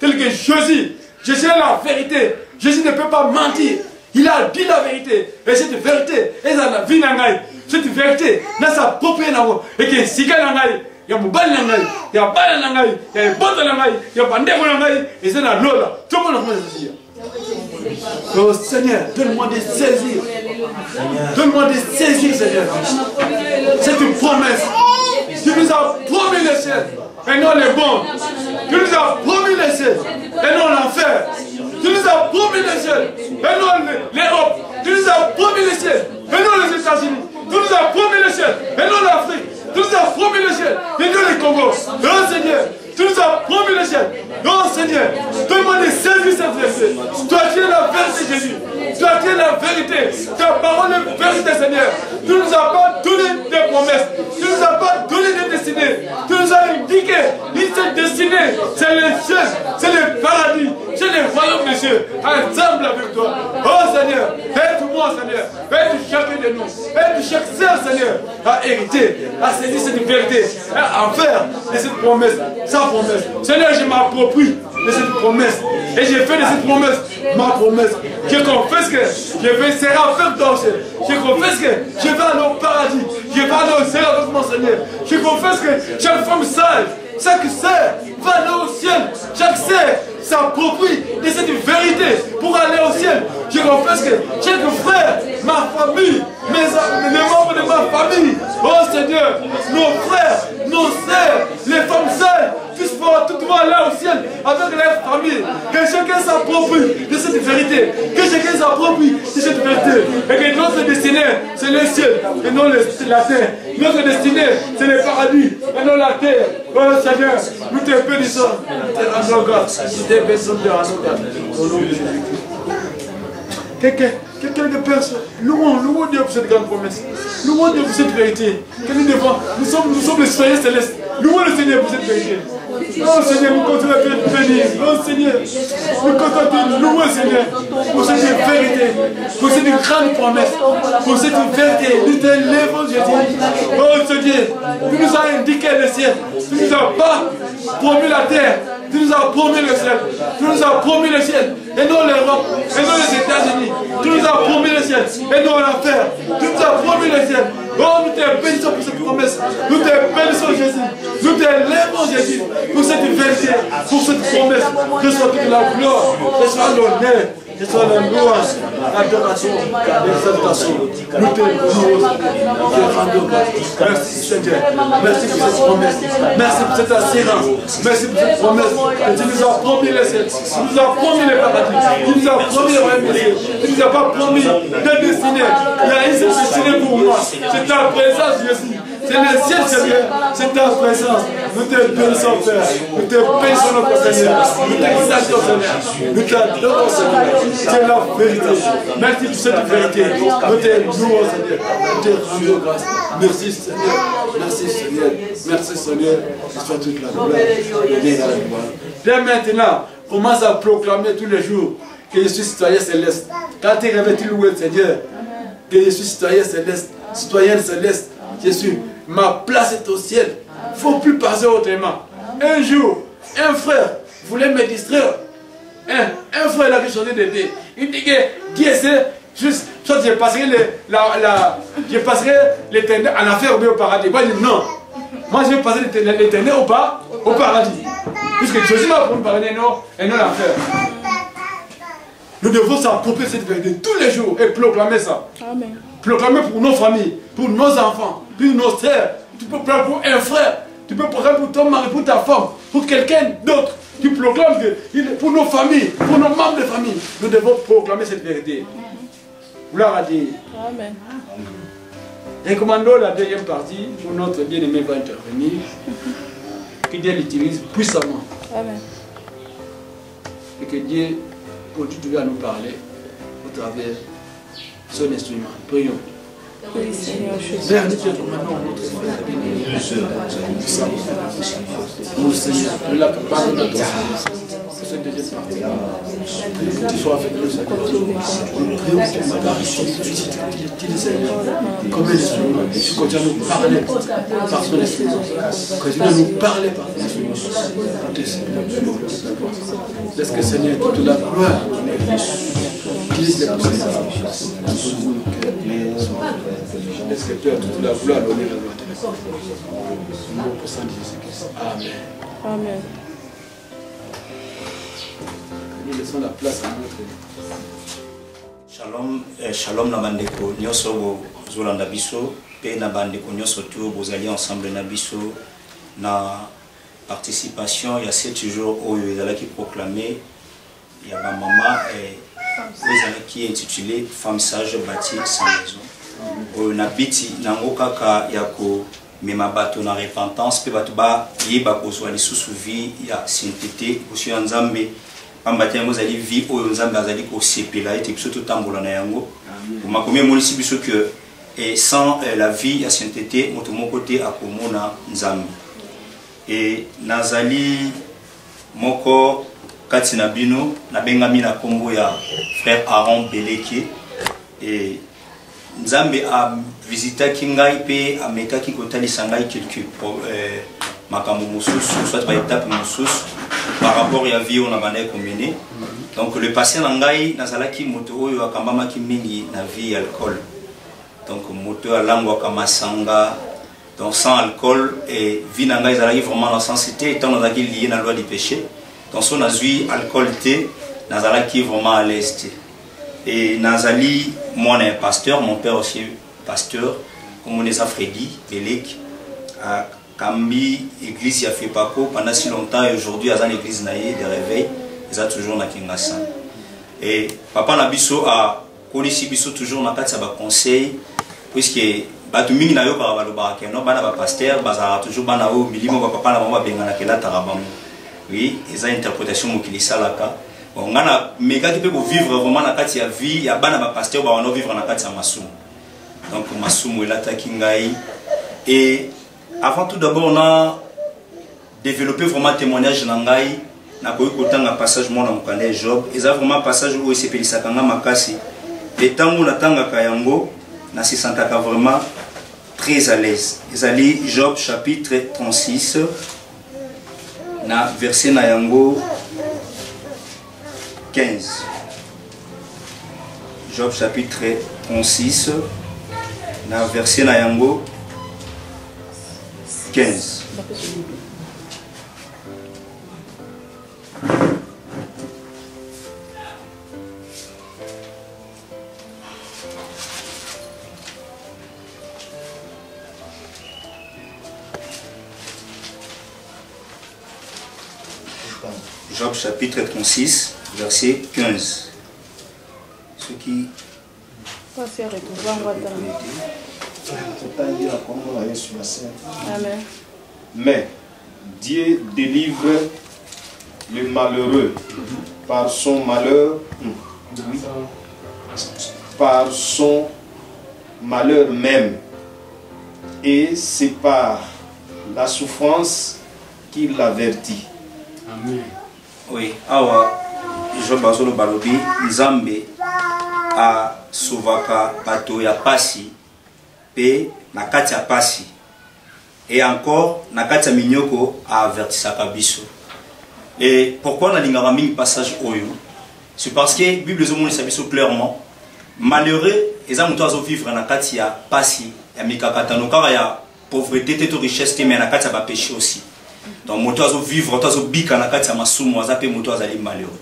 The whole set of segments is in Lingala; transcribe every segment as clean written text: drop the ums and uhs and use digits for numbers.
tel que Jésus. Jésus est la vérité. Jésus ne peut pas mentir. Il a dit la vérité. Et cette vérité, elle a la vie nangai. Cette vérité, n'a sa propre nango. Et que si quelqu'un nangai, il y a mobile nangai, il y a bal nangai, il y a botte nangai, il y a bandego nangai, et c'est la lola. Tout le monde a fait ça. Oh Seigneur, donne-moi de saisir. Donne-moi de saisir, Seigneur. C'est une promesse. Tu nous as promis le ciel et non les bons. Tu nous as promis le ciel et non l'enfer. Tu nous as promis le ciel et non l'Europe. Tu nous as promis le ciel et non les États-Unis. Tu nous as promis le ciel et non l'Afrique. Tu nous as promis le ciel et non les Congo. Oh Seigneur, tu nous as promis le ciel. Oh Seigneur, donne-moi de saisir cette vérité. Toi qui es la vérité, Jésus. Toi qui es la vérité. Ta parole est vérité, Seigneur. Tu ne nous as pas donné des promesses. Tu ne nous as pas donné des destinées. Tu nous as indiqué cette destinée. C'est le ciel, c'est le paradis, c'est le royaume des cieux. Ensemble avec toi. Oh Seigneur, aide-moi, Seigneur. Aide chacun de nous. Aide chaque sœur, Seigneur, à hériter, à saisir cette vérité, à faire de cette promesse, sa promesse. Seigneur, je m'approprie de cette promesse. Et je fais de cette promesse ma promesse. Je confesse que je vais serrer avec toi. Je confesse que je vais aller au paradis. Je vais aller au ciel avec mon Seigneur. Je confesse que chaque femme sage, chaque sœur va aller au ciel. Chaque sœur s'approprie de cette vérité pour aller au ciel. Je confesse que chaque frère, ma famille, les membres de ma famille, oh Seigneur, nos frères, nos sœurs, les femmes seules, puissent pouvoir tout aller au ciel avec leur famille. Que chacun s'approprie de cette vérité. Que chacun s'approprie de cette vérité. Et que notre destinée, c'est le ciel et non la terre. Notre destinée, c'est le paradis et non la terre. Oh Seigneur, nous te bénissons. Nous te rendons grâce. Nous te bénissons, nous te rendons grâce. Au nom de Jésus-Christ. Quelqu'un de personne, louons Dieu pour cette grande promesse. Louons Dieu pour cette vérité. Nous sommes les citoyens célestes. Louons le Seigneur pour cette vérité. Oh Seigneur, nous continuons à te bénir. Oh Seigneur, nous continuons à te louer, Seigneur, pour cette vérité, pour cette grande promesse, pour cette vérité. Nous te lèvons, Jésus. Oh Seigneur, tu nous as indiqué le ciel. Tu ne nous as pas promis la terre. Tu nous as promis le ciel. Tu nous as promis le ciel. Et non l'Europe. Et non les États-Unis. Tu nous as promis le ciel. Et non l'enfer. Tu nous as promis le ciel. Oh, nous te bénissons pour cette promesse. Nous te bénissons, Jésus. Nous te lèvons, Jésus, pour cette vérité, pour cette promesse. Que soit toute la gloire, que soit l'honneur, que soit la louange, l'adoration, l'exaltation. Nous te louons, nous te rendons grâce. Merci, Seigneur. Merci pour cette promesse. Merci pour cette assurance. Merci pour cette promesse. Que tu nous as promis le ciel. Tu nous as promis le paradis. Tu nous as promis le royaume des cieux. Tu ne nous as pas promis de destinée. Il y a une seule destinée pour moi. C'est ta présence, Jésus. C'est le ciel, Seigneur. C'est ta présence. Nous te bénissons, Père. Nous te bénissons, notre Seigneur. Nous t'exaltons, Seigneur. Nous t'adorons, Seigneur. C'est la vérité. Merci pour cette vérité. Nous te louons, Seigneur. Nous te rendons grâce. Merci, Seigneur. Merci, Seigneur. Merci, Seigneur. Que soit toute la gloire. Dès maintenant, commence à proclamer tous les jours que je suis citoyen céleste. Quand tu rêves, tu loues le Seigneur. Que je suis citoyen céleste. Citoyen céleste. Je suis. Ma place est au ciel. Il ne faut plus passer autrement. Un jour, un frère voulait me distraire. Un frère là qui chantait d'aider. Il dit que Dieu sait, juste, soit je passerai l'éternel en enfer ou au paradis. Moi, je dis non. Moi, je vais passer l'éternel au paradis. Puisque Jésus m'a promis le paradis et non l'enfer. Nous devons s'approprier cette vérité tous les jours et proclamer ça. Amen. Proclamer pour nos familles, pour nos enfants, pour nos sœurs. Tu peux proclamer pour un frère, tu peux proclamer pour ton mari, pour ta femme, pour quelqu'un d'autre. Tu proclames que pour nos familles, pour nos membres de famille, nous devons proclamer cette vérité. Gloire à Dieu. Amen. Recommandons la deuxième partie où notre bien-aimé va intervenir, que Dieu l'utilise puissamment. Amen. Et que Dieu continue à nous parler au travers son instrument. Prions. Oui, Seigneur, Père, nous te commandons notre frère. Nous, Seigneur, nous l'accompagnons de ton Seigneur. cette deuxième partie. Tu sois avec nous, Seigneur. Nous prions pour ma apparition physique. Comme les hommes, tu continues à nous parler par ton esprit. Continue à nous parler par ton esprit. Laisse que Seigneur, toute la gloire, utilise les poussées. Laisse que Père, toute la gloire, l'honneur et la gloire. Nom pour Saint Jésus-Christ. Amen. Amen. Nous laissons la place à notre. Shalom, shalom na bandeko nyoso bozolanda biso pe na bandeko nyoso tu bozali ensemble na biso na participation ya 7 jours oyo ezalaki proclamé ya ba mama ezalaki intitulé femme sage bâtie sans maison oyo na biti nango kaka ya ko mema bato na repentance pe bato ba yeba kozwa lisusu vie ya sainteté kosi ya Nzambe pamba te yango zali vie oyo Nzambe azali kosepela ete biso totambola na yango makomi emonisi biso que sans la vie ya sainteté moto moko te akomona Nzambe et nazali moko kati na bino nabengami na kombo ya frère Aaron Beleke et Nzambe a visitaki ngai pe amekaki kotalisa ngai quelques makambo mosusu soit ba étape mosusu par rapport à la vie on a bandé combiné. Donc le patient nangai nazalaki moto oyo akambamaki mingi na vie alcool. Donc moto alangwa kamasanga donc sans alcool et vie nangai zalaki vraiment la sensité étant nazalaki lié na loi du péché. Donc son azui alcool té nazalaki vraiment à l'est. Et nazali moi un pasteur, mon père aussi pasteur comme on est à Freddy Belek à Kambi, église a fait pas pendant si longtemps et aujourd'hui à l'église naïe de réveil, ils ont toujours na Kingasan. Et papa Nabiso a connu Biso toujours na kati ba conseil puisque batu mingi na yo ba baloba ke no bana ba pasteur bazara toujours bana o milimo ba papa na mama benga na kela tarabamu. Oui, ils ont interprétation mokili salaka. Bon ngana meka ki pe ko vivre vraiment na kati ya vie ya bana ba pasteur ba wana vivre na kati ya masumu. Donc masumu elata kingai et avant tout d'abord, on a développé vraiment un témoignage nangai na koyi kotanga passage moi na mukande Job. Et ça vraiment passage où il s'appelle Sakanga Makasi. Et tant on attanga kayango, na se sentaka vraiment très à l'aise. Ezali Job chapitre 36 na verset na yango 15. Job chapitre 36 na verset na yango 15. Job chapitre 36, verset 15. Ce qui... Amen. Mais Dieu délivre le malheureux par son malheur, par son malheur même, et c'est par la souffrance qu'il l'avertit. Amen. Oui, awa Job azolo balobi Nzambe a sovaka bato ya pasi pe na kati ya pasi et encore na kati ya minyoko a avertisaka biso. Et pourquoi na lingaka mingi passage oyo? C'est parce que la Bible ezomonisa biso clairement malheureux eza moto azo vivre na kati ya pasi ya mikakatano kaka ya pauvreté te to richesse te mais na kati ya ba péché aussi. Donc moto azo vivre moto azo bika na kati ya masumu azape moto azali malheureux.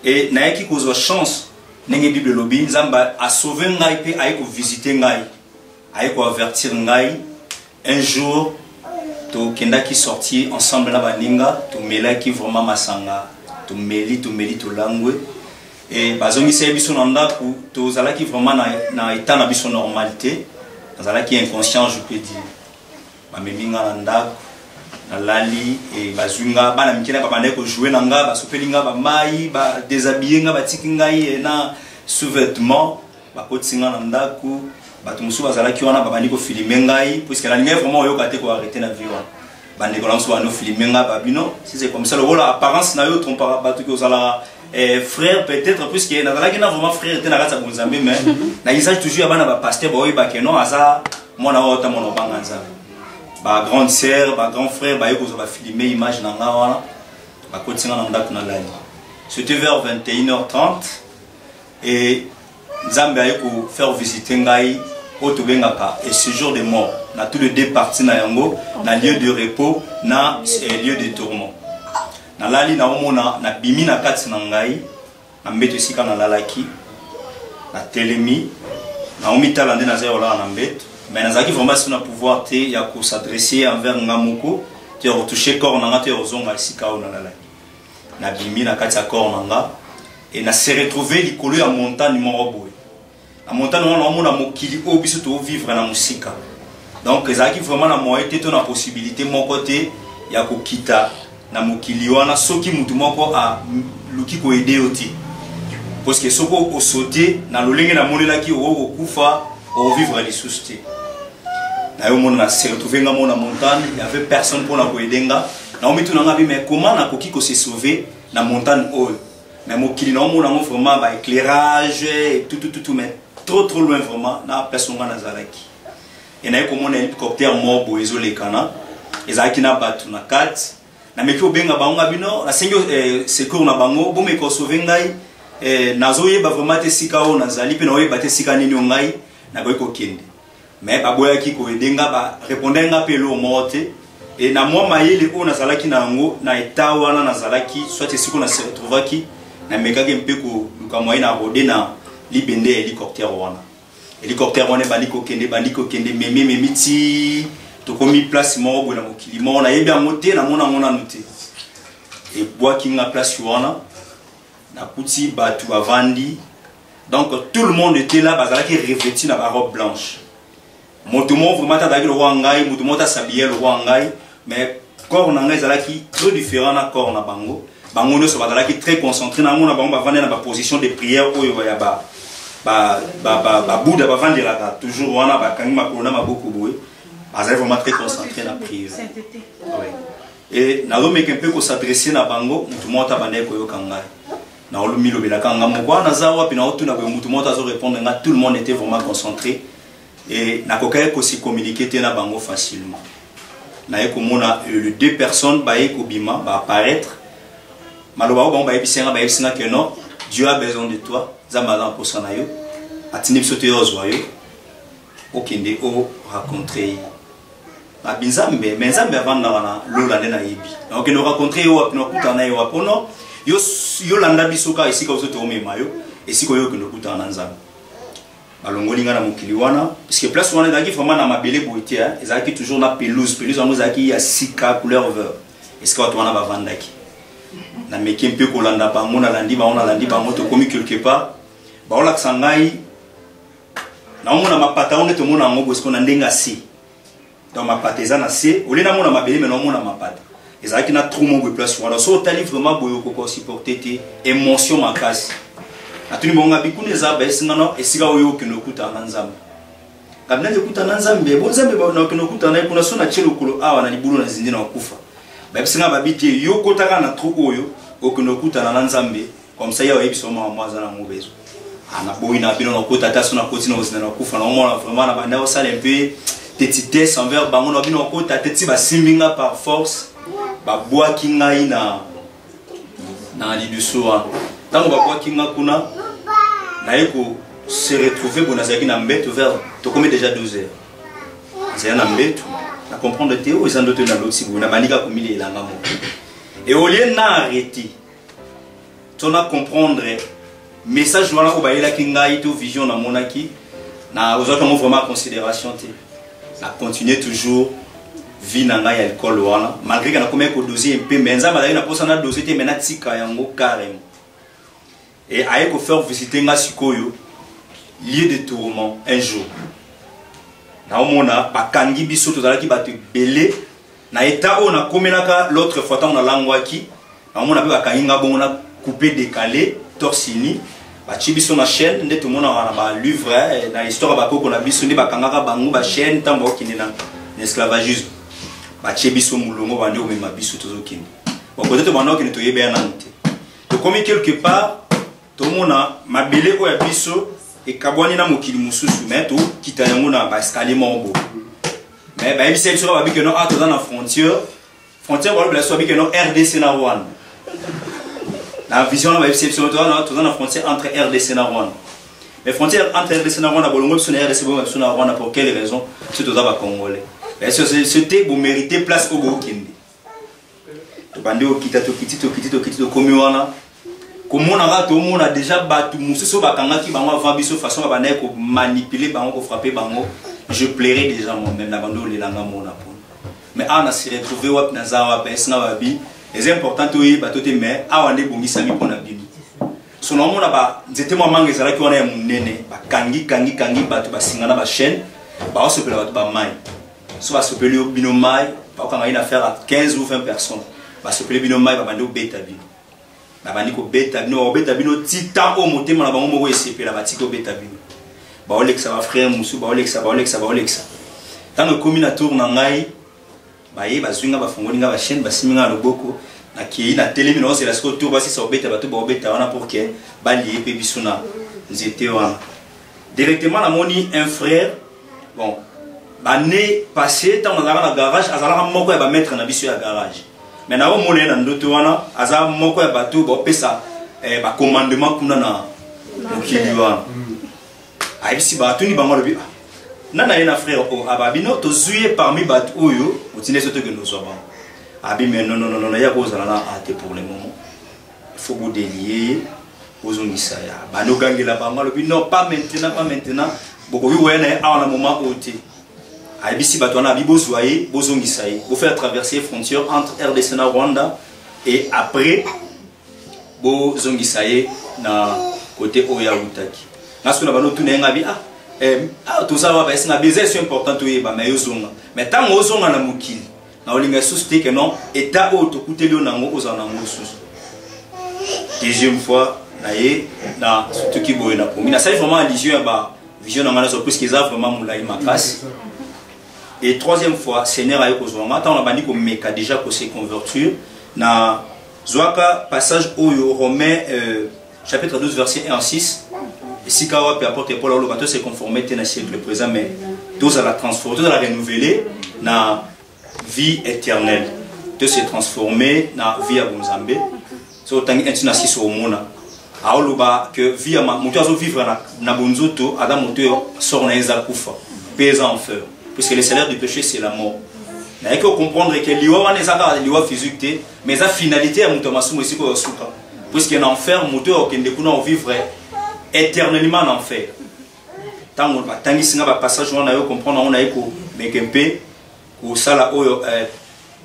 Et na yaki kozwa chance nenge Bible lobi Nzamba a sauvé ngai pe aye ko visiter ngai aye ko avertir ngai un jour to kendaki sorti ensemble na baninga to melaki vraiment masanga to meli to langwe et bazongi se biso na ndaku to zalaki vraiment na état na biso normalité zalaki inconscient je peux dire ba meminga na ndaku na lali et bazunga bana mikina ba bande ko jouer na nga ba sopelinga ba mai ba déshabiller nga ba tikinga na sous-vêtements ba kotinga na ndaku ba tumusu bazalaki wana ba bandi ko filmer ngai puisque la lumière vraiment oyo kate ko arrêter na vie wana bande ko lanso bano filmer nga babino si c'est comme ça le rôle apparence na yo trompera batu ko sala frère peut-être plus que na la vraiment frère te na kata bonzambe mais na isa toujours bana ba pasteur boy ba keno asa mona ota mona banganza ba grande sœur ba grand frère ba yoko ba filmer image na nga wana ba kotinga na ndako na lali. C'était vers 21h30 et Nzambe a yoko faire visiter ngai et ce jour de mort, na tous les deux parties na yango, na lieu de repos, na lieu de tourment. Na lali na omona na bimi na kati na ngai, na mbeto sika na lalaki, na telemi, na omita lande na zero la na mbeto, mais nazaki vraiment si on a pouvoir te ya ko s'adresser envers ngamoko, te retoucher corps na nga te ozonga sika na lalaki. Na bimi na kati ya corps na nga et na se retrouver likolo ya montagne moko boye. La montagne, on a mokili au biso to vivre na musika. Donc ezaki vraiment na moyen te to na possibilité mon côté ya ko kita na mokili wana soki mutu moko a luki ko aider oti. Parce que soko o sauter na lolenge na monela ki o kufa o vivre les soucis. Na yo mona se retrouver nga mona montagne, il y avait personne pour na ko aider nga. Na o mitu na nga bi mais comment na koki ko se sauver na montagne o. Mais mokili na mona vraiment ba éclairage et tout mais trop loin vraiment na personne na zalaki et na ko mona hélicoptère mobo ezole kana ezaki na batu na kat na meki obenga bango bino na sengo secours na bango bo meko sauver ngai nazoye ba vraiment te sika o nazali pe na oye bate sika nini ngai na ko kende mais baboyaki ko edenga ba répondre nga pe lo morte et na moi mayele o nazalaki na ngo na eta wana nazalaki soit siko na se retrouvaki na mekaki mpeko luka moyen na rodé na libende hélicoptère wana hélicoptère wana baliko kende memi ti to komi place mo bo na mokili mo na yebi amote na mona note et bois kinga place wana na kuti batu bavandi donc tout le monde était là bazala qui revêtu na ba robe blanche motumo vraiment ta dagi le wangai motumo ta sabier le wangai mais corps na ngai zala qui trop différent na corps na bango no so bazala qui très concentré na mona bango bavandi na ba position de prière oyo ya Bouddha va vendre toujours wana ba kangi makona maboko boye bazali vraiment très concentré na prière et na lomé un peu ko s'adresser na bango mutu mota bande ko yo kangai na olumilo belaka ngamo kwa na zawa pina otuna ko mutu mota zo répondre nga tout le monde était vraiment concentré et na kokaya ko si communiquer te na bango facilement na eko mona les deux personnes ba eko bima ba apparaître maloba ba ba ebisenga que non Dieu a besoin de toi Zamadan pour son ayo, atini sote ozoyo, okende o rencontrer. Na binzambe, mais nzambe avanda wana lola na yebi. Donc nous rencontrer yo apino kutana yo apono, yo landa bisoka isika ozote omema yo, esiko yo kendo kutana nzambe. Balongolinga na mokili wana, parce que place wana daki vraiment na mabele boité hein, ezaki toujours na pelouse wana ezaki ya sika couleur vert. Est-ce que watu wana bavandaki? Na meki mpe kolanda bango na landi bango to komi quelque part. Baola ksangai na mona mapata on te mona ngo bosko na ndenga si dans mapata ezana si oli na mona mabele mais na mona mapata ezaki na trop mongo place wana so tali vraiment boyo ko supporter te émotion makasi atuni bonga bikune za ba esinga no esika oyo ke no kuta na nzambe kabna je kuta na nzambe bo nzambe ba na ke no kuta na kuna so na chelo kulo awa na libulu na zindi na kufa ba esinga ba biti yo kotaka na trop oyo o ke no kuta na nzambe comme ça ya ebiso ma mwaza na ngobezo ana boina bino na kota ta sona kotina osina na kufa na omona vraiment na banda osala un peu petitesse envers bango na bino kota teti ba simbinga par force ba boa kinga ina na lidusoa tango ba boa kinga kuna na eko se retrouver bona zaki na mbeto vers to comme déjà 12h c'est na mbeto na comprendre théo ils en doute na l'autre si vous na banika komile elanga mo et au lieu na arrêter tona comprendre message wana ko bayela kinga ito vision na monaki na ozaka mo vraiment considération te na continuer toujours vie na ngai alcool wana malgré que na comme ko doser un peu mais nzamba dali na posa na doser te mena tika yango carrément et aye ko faire visiter nga sikoyo lieu de tourment un jour na omona bakangi biso tozalaki bato belé na état on a komelaka l'autre fois tant na langwaki na omona pe bakangi nga bon na coupé décalé torsini ba chibiso na chaîne nde tout monde na ba livre na histoire ba koko na biso nde bakangaka bango ba chaîne tambo kindi na esclavagisme batie biso mulongo bande o mema biso tozokende bon peut-être banda okende toyebe ya nanu te tokomi quelque part tomona mabele oyo ya biso ekabwani na mokili mosusu mais tokita yango na baescalier moko mais bayebisa biso babi ke no toza na frontière balobela biso babi ke no RDC na Rwanda la vision bayebisa biso toza na frontière entre RDC na Rwanda mais frontière entre RDC na Rwanda bolongo biso na RDC bolongo biso na Rwanda pour quelle raison c'est toza ba congolais mais c'était pour mériter place au Bokindi to bande okita to komi wana komona ga to mona déjà batu mususu bakangaki bango avant biso façon ba bande ko manipuler bango ko frapper bango je plairais déjà moi-même na bando le langa mona pour mais on a se retrouvé wap na zawa pesna babi les importants to yi bato te mais awande bongisa mi pona bibi so na mona ba nzete mo manga ezala ki wana ya munene ba kangi bato basingana ba chaîne ba osepela bato ba mai so ba sopeli bino mai ba kanga ina faire à 15 ou 20 personnes ba sopeli bino mai ba bando beta bino na bandi ko beta bino titan o motema na bango moko esepela ba tiko beta bino ba olexa ba frère musu ba olexa tant komi na tour na ngai ba ye ba zwinga ba fongoli nga ba chaîne ba siminga loboko na ki na telemi no c'est la sco tour ba si so beta bato ba beta wana pour que ba lié pe bisuna nzete wana directement na moni un frère bon année passée tant on a garage azala moko ya ba mettre na biso ya garage mais na o mona na ndoto wana azala moko ya bato ba pesa ba commandement kuna na mokili wana aibisi bato ni bango lobi nana yena frère o ababino to zuye parmi bato oyo otine soto que nous sommes abi mais non ya ko zala na ate pour le moment il faut vous délier aux ongisaya bano gangela bango lobi non pas maintenant boko wi wena a na moment oté aibisi bato na bi bozwaye bozongisaye bo faire traverser frontière entre RDC na Rwanda et après bozongisaye na côté oya utaki nasko na bano tunenga bi tout ça va être c'est important to yeba mais yozonga mais tant ozonga na mukili na olinga susté que non état auto kuteli onango ozana ngosusu deuxième fois na surtout qui boye na pomina ça vraiment allusion ba vision na ngana so plus qu'ils a vraiment moulai makasi et troisième fois Seigneur ayo kozonga tant on a bandi ko meka déjà ko se convertir na zwaka passage au Romains chapitre 12 verset 1 à 6. Et si Kawa peut apporter Paul au bateau, c'est conformé à siècle présent, mais tous à la transformer, tous à la renouveler dans la vie éternelle. Tous se transformer dans la vie à Bonzambé. C'est autant qu'un sur au monde. Alors que vie à mon vivre na Bonzoto, Adam moteur sort na Ezakufa, paysan en feu. Puisque le salaire du péché c'est la mort. Mais il faut comprendre que l'Iwa n'est pas l'Iwa physique, mais la finalité à Moutamassou aussi qu'on souka. Puisqu'il y a un enfer, moteur qui ne peut pas vivre éternellement en enfer. Tant que singa ba passage on a eu comprendre on a eu mais kempe ou sala oyo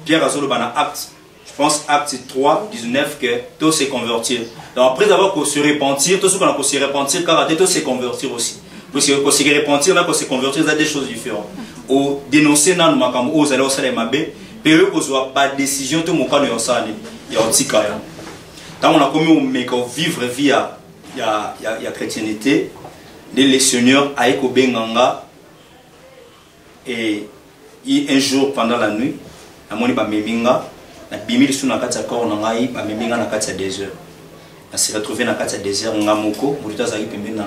Pierre Azolo bana acte je pense acte 3 19 que tout se convertir. Donc après avoir qu'on se repentir tout ce qu'on a qu'on se repentir car tout se convertir aussi. Parce que qu'on se repentir là qu'on se convertir ça des choses différentes. Au dénoncer nan makambo aux aller au salaire mabé période qu'on soit pas décision tout mon cas de yosali ya otika ya. Tant on a commis au mec vivre via il y a chrétienté les seigneurs aiko benganga et un jour pendant la nuit na moni ba meminga na bimili suna kati ya corps na ngai ba meminga na kati ya désert na se retrouver na kati ya désert ngamoko molita za pembeni na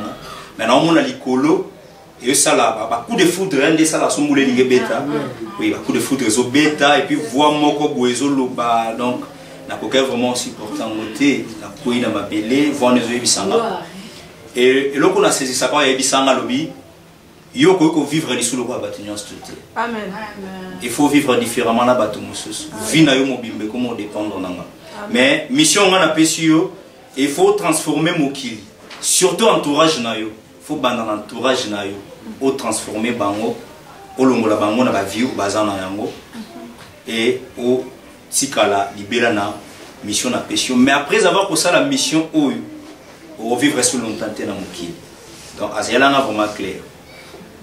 mais na mona likolo et ça là ba coup de foudre ndé ça la sombule linge beta oui ba coup de foudre zo beta et puis voix moko boezo loba donc na koka vraiment aussi important moté na koyi na mabele voir les ebisanga et là qu'on a saisi ça pas ebisanga lobi yo ko vivre les sous le roi batignos tout amen il faut vivre différemment na bato mususu vina yo mobimbe comment dépendre nanga mais mission on a pesio il faut transformer mokili surtout entourage na yo faut banda entourage na yo au transformer bango au longola bango na ba vie bazana yango et au sikala libéra na mission na pesio mais après avoir pour ça la mission où on vivre sur longtemps na mokili donc azela na vraiment clair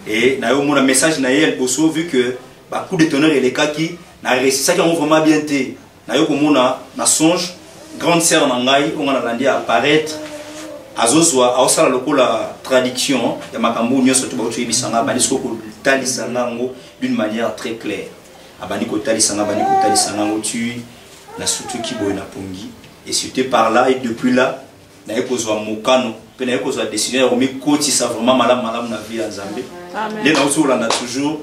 et na yo mon message na yel bosso vu que ba coup de tonnerre et les kaki na réussi ça qui on vraiment bien té na yo ko mona na songe grande sœur na ngai on a landi apparaître azozwa awsala lokola traduction ya makambo nyoso to ba to yebisanga ba disoko ko talisanga ngo d'une manière très claire abandi kotali sanga tu na surtout qui boy na pongi et c'était par là et depuis là na ekozwa mokano pe na ekozwa décision ya komi koti ça vraiment malam na vie ya Nzambe. Les na on a toujours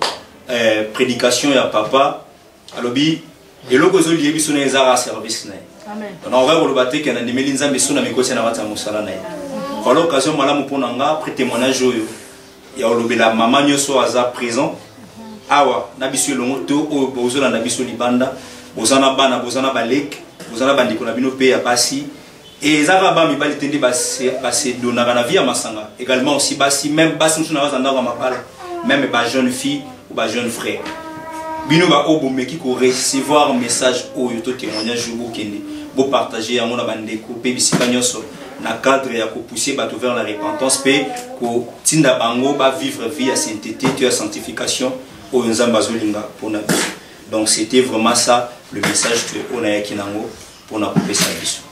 prédication ya papa alobi eloko zo lié biso na ezara service na. Amen. On va le battre que na ndemeli Nzambe so na mikoti na bata musala na. Kwa l'occasion malamu pona nga près témoignage oyo ya olobela mama nyoso aza présent awa na biso longo to o bozola na biso libanda bozana bana bozana balek bozana bandiko na bino pe ya basi et ezaka ba mibali tende base donaka na vie ya masanga également aussi basi même basi musu na bazanda kwa mapala même ba jeune fille ou ba jeune frère bino ba obo meki ko recevoir message oyo to témoignage bo kende bo partager yango na bandeko pe bisika nyoso na cadre ya ko pousser bato vers la repentance pe ko tinda bango ba vivre vie ya sainteté et sanctification oyo Nzambe azolinga pona. Donc c'était vraiment ça le message que on a yakinango pour na couper sa biso.